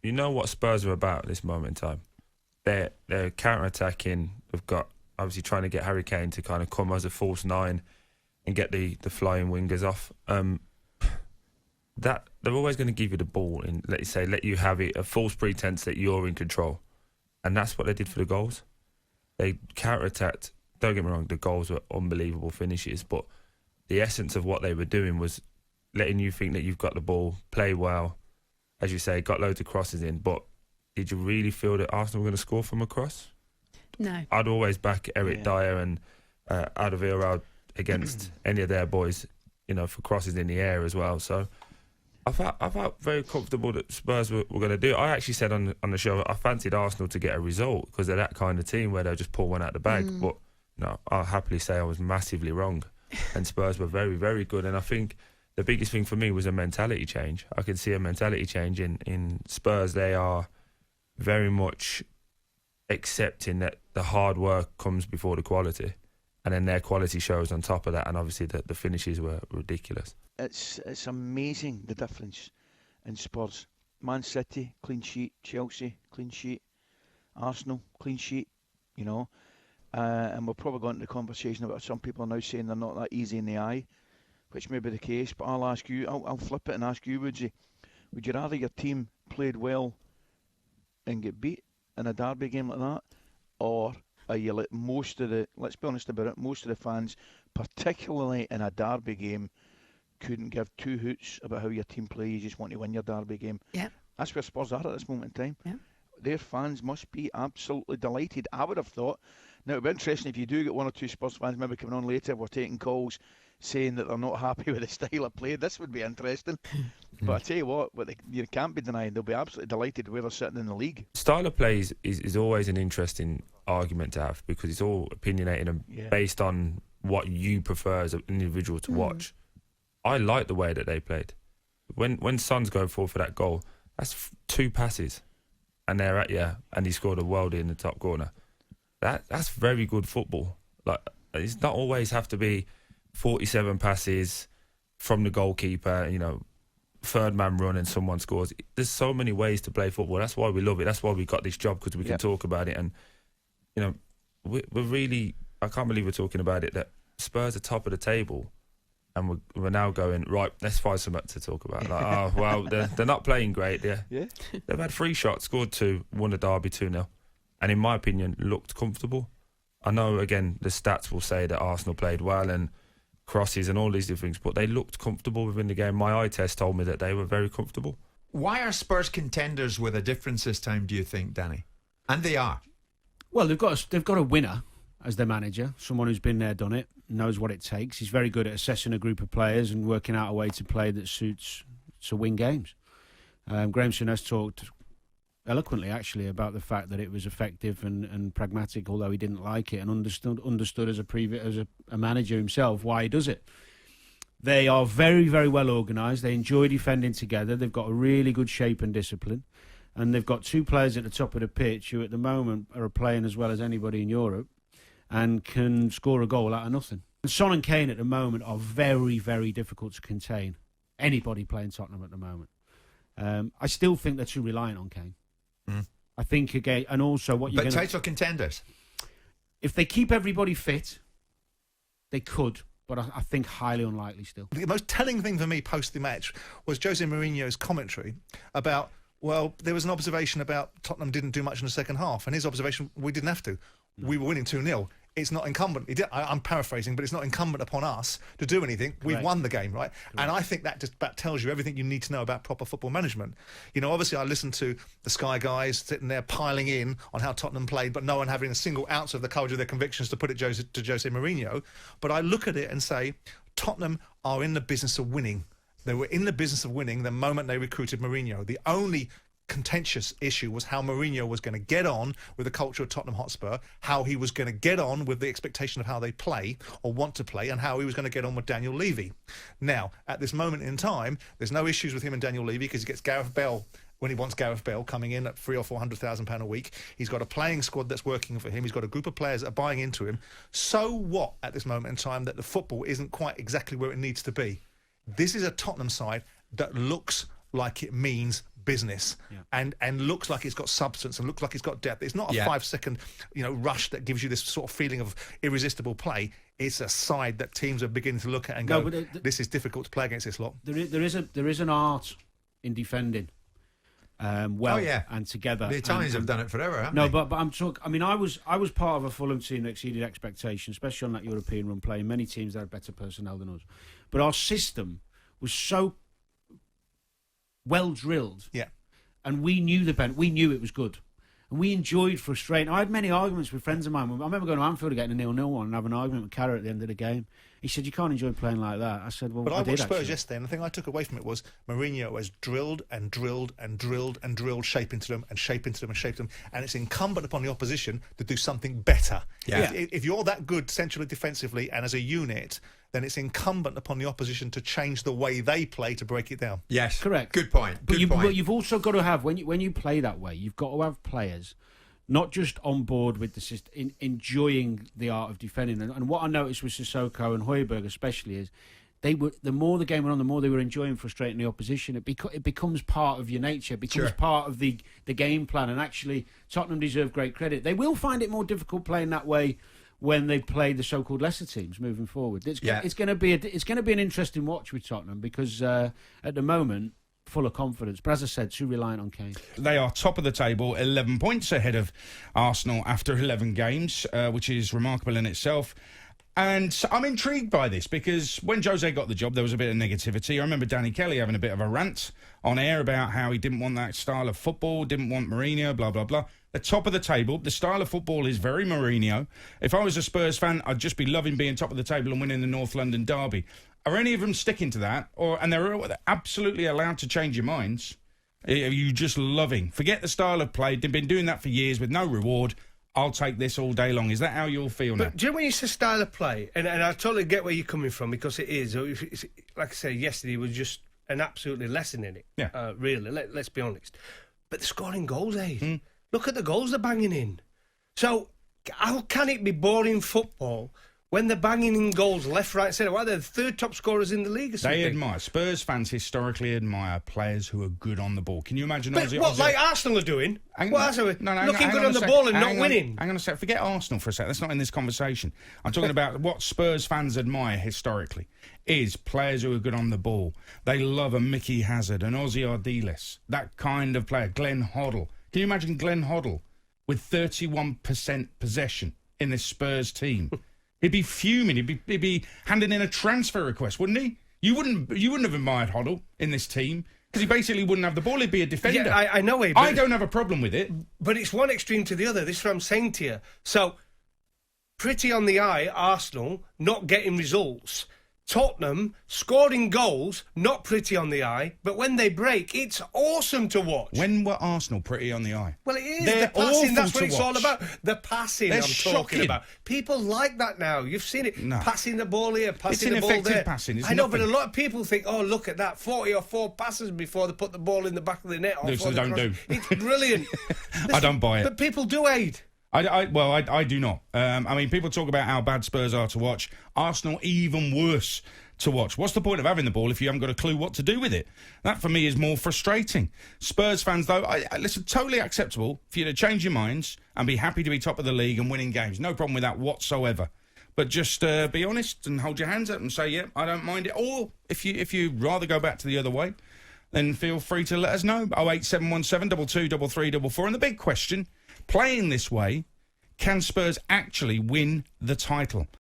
you know what Spurs are about at this moment in time. They're counter-attacking. They've got obviously trying to get Harry Kane to kind of come as a false nine and get the flying wingers off. That they're always going to give you the ball and let you have it, a false pretense that you're in control, and that's what they did for the goals. They counter-attacked. Don't get me wrong, the goals were unbelievable finishes, but the essence of what they were doing was letting you think that you've got the ball, play well, as you say, got loads of crosses in. But did you really feel that Arsenal were going to score from a cross? No. I'd always back Eric Dyer and Alderweireld against any of their boys, for crosses in the air as well. So I felt very comfortable that Spurs were going to do it. I actually said on the show I fancied Arsenal to get a result because they're that kind of team where they'll just pull one out the bag. But no, I'll happily say I was massively wrong, and Spurs were very, very good. And I think the biggest thing for me was a mentality change. I could see a mentality change in Spurs. They are very much accepting that the hard work comes before the quality, and then their quality shows on top of that. And obviously the finishes were ridiculous. It's amazing the difference in Spurs. Man City, clean sheet. Chelsea, clean sheet. Arsenal, clean sheet. And we're probably going into the conversation about some people are now saying they're not that easy in the eye, which may be the case. But I'll ask you, I'll flip it and ask you, would you rather your team played well and get beat in a derby game like that, or are you like most of the, let's be honest about it, most of the fans, particularly in a derby game, couldn't give two hoots about how your team plays, you just want to win your derby game? Yeah. That's where Spurs are at this moment in time. Yeah. Their fans must be absolutely delighted. I would have thought. Now, it would be interesting if you do get one or two Spurs fans maybe coming on later, we're taking calls saying that they're not happy with the style of play. This would be interesting. But I tell you what you can't be denying, they'll be absolutely delighted where they're sitting in the league. Style of play is always an interesting argument to have because it's all opinionated and based on what you prefer as an individual to watch. I like the way that they played. When Son's going forward for that goal, that's two passes and they're at you, and he scored a worldie in the top corner. That's very good football. Like, it's not always have to be 47 passes from the goalkeeper, third man run and someone scores. There's so many ways to play football. That's why we love it. That's why we got this job, because we can talk about it. And we're really, I can't believe we're talking about it, that Spurs are top of the table, and we're now going, right, let's find something to talk about. Like, oh well, they're not playing great. They've had 3 shots, scored 2, won the derby 2-0, and in my opinion looked comfortable. I know again the stats will say that Arsenal played well and crosses and all these different things, but they looked comfortable within the game. My eye test told me that they were very comfortable. Why are Spurs contenders with a difference this time, do you think, Danny? And they are. Well, they've got a winner as their manager, someone who's been there, done it, knows what it takes. He's very good at assessing a group of players and working out a way to play that suits to win games. Grahamson has talked eloquently, actually, about the fact that it was effective and pragmatic, although he didn't like it, and understood as a manager himself why he does it. They are very, very well organised. They enjoy defending together. They've got a really good shape and discipline. And they've got 2 players at the top of the pitch who at the moment are playing as well as anybody in Europe and can score a goal out of nothing. And Son and Kane at the moment are very, very difficult to contain. Anybody playing Tottenham at the moment. I still think they're too reliant on Kane. I think again, and also what you're going to... But title contenders? If they keep everybody fit, they could, but I think highly unlikely still. The most telling thing for me post the match was Jose Mourinho's commentary about, well, there was an observation about Tottenham didn't do much in the second half, and his observation, we didn't have to. No. We were winning 2-0. It's not incumbent. I'm paraphrasing, but it's not incumbent upon us to do anything. Correct. We've won the game, right? Correct. And I think that tells you everything you need to know about proper football management. Obviously I listened to the Sky guys sitting there piling in on how Tottenham played, but no one having a single ounce of the courage of their convictions to put it to Jose Mourinho. But I look at it and say, Tottenham are in the business of winning. They were in the business of winning the moment they recruited Mourinho. The only contentious issue was how Mourinho was going to get on with the culture of Tottenham Hotspur, how he was going to get on with the expectation of how they play or want to play, and how he was going to get on with Daniel Levy. Now, at this moment in time, there's no issues with him and Daniel Levy because he gets Gareth Bale when he wants Gareth Bale coming in at £300,000 or £400,000 a week. He's got a playing squad that's working for him. He's got a group of players that are buying into him. So what at this moment in time that the football isn't quite exactly where it needs to be? This is a Tottenham side that looks like it means business and looks like it's got substance and looks like it's got depth. It's not a 5-second, rush that gives you this sort of feeling of irresistible play. It's a side that teams are beginning to look at and go, this is difficult to play against this lot. There is an art in defending. And together. The Italians have done it forever, haven't they? No, but I'm talking. I mean, I was part of a Fulham team that exceeded expectations, especially on that European run, playing many teams that had better personnel than us. But our system was so well drilled, and we knew we knew it was good, and we enjoyed frustrating. I had many arguments with friends of mine. I remember going to Anfield and getting a 0-0 one and having an argument with Carrot at the end of the game. He said, "You can't enjoy playing like that." I said, "Well, but I watched Spurs actually. yesterday, and the thing I took away from it was Mourinho has drilled and drilled and drilled and drilled shape into them and shape into them and shape them, and it's incumbent upon the opposition to do something better. If you're that good centrally defensively and as a unit, then it's incumbent upon the opposition to change the way they play to break it down." Yes, correct. Good point. But you've also got to have when you play that way, you've got to have players not just on board with the system, enjoying the art of defending. And what I noticed with Sissoko and Højbjerg especially is the more the game went on, the more they were enjoying frustrating the opposition. It becomes part of your nature, it becomes part of the game plan. And actually, Tottenham deserve great credit. They will find it more difficult playing that way when they play the so-called lesser teams moving forward. It's going to be an interesting watch with Tottenham because at the moment, full of confidence, but as I said, too reliant on Kane. They are top of the table, 11 points ahead of Arsenal after 11 games, which is remarkable in itself. And I'm intrigued by this because when Jose got the job, there was a bit of negativity. I remember Danny Kelly having a bit of a rant on air about how he didn't want that style of football, didn't want Mourinho, blah, blah, blah. The top of the table, the style of football is very Mourinho. If I was a Spurs fan, I'd just be loving being top of the table and winning the North London derby. Are any of them sticking to that? And they're absolutely allowed to change your minds? Are you just loving? Forget the style of play. They've been doing that for years with no reward. I'll take this all day long. Is that how you'll feel now? But do you know when you say style of play? And I totally get where you're coming from because it is. Like I said, yesterday was just an absolutely lesson in it. Yeah. Really, let's be honest. But they're scoring goals, Abe. Look at the goals they're banging in. So how can it be boring football when they're banging in goals left, right, centre? Well, they're the third top scorers in the league or something. They admire. Spurs fans historically admire players who are good on the ball. Can you imagine? Like Arsenal are doing? Looking good on the ball and not winning. Hang on a sec. Forget Arsenal for a sec. That's not in this conversation. I'm talking about what Spurs fans admire historically is players who are good on the ball. They love a Mickey Hazard, an Ozzy Ardiles, that kind of player. Glenn Hoddle. Can you imagine Glenn Hoddle with 31% possession in this Spurs team? He'd be fuming. He'd be handing in a transfer request, wouldn't he? You wouldn't have admired Hoddle in this team because he basically wouldn't have the ball. He'd be a defender. Yeah, I know. I don't have a problem with it. But it's one extreme to the other. This is what I'm saying to you. So, pretty on the eye, Arsenal not getting results. Tottenham scoring goals, not pretty on the eye, but when they break, it's awesome to watch. When were Arsenal pretty on the eye? Well, it is. They're the passing, that's awful what it's to all watch. about. The passing They're I'm shocking. talking about. People like that now. You've seen it. No. Passing the ball here, passing It's the ball ineffective there. passing. It's I know, nothing. but a lot of people think, oh, look at that, 44 passes before they put the ball in the back of the net. Which they don't do. It's brilliant. I don't buy it. But people do, Aid. I do not. I mean, people talk about how bad Spurs are to watch. Arsenal even worse to watch. What's the point of having the ball if you haven't got a clue what to do with it? That, for me, is more frustrating. Spurs fans, though, listen, totally acceptable for you to change your minds and be happy to be top of the league and winning games. No problem with that whatsoever. But just be honest and hold your hands up and say, yeah, I don't mind it. Or if you'd rather go back to the other way, then feel free to let us know. 08717 223344. And the big question, playing this way, can Spurs actually win the title?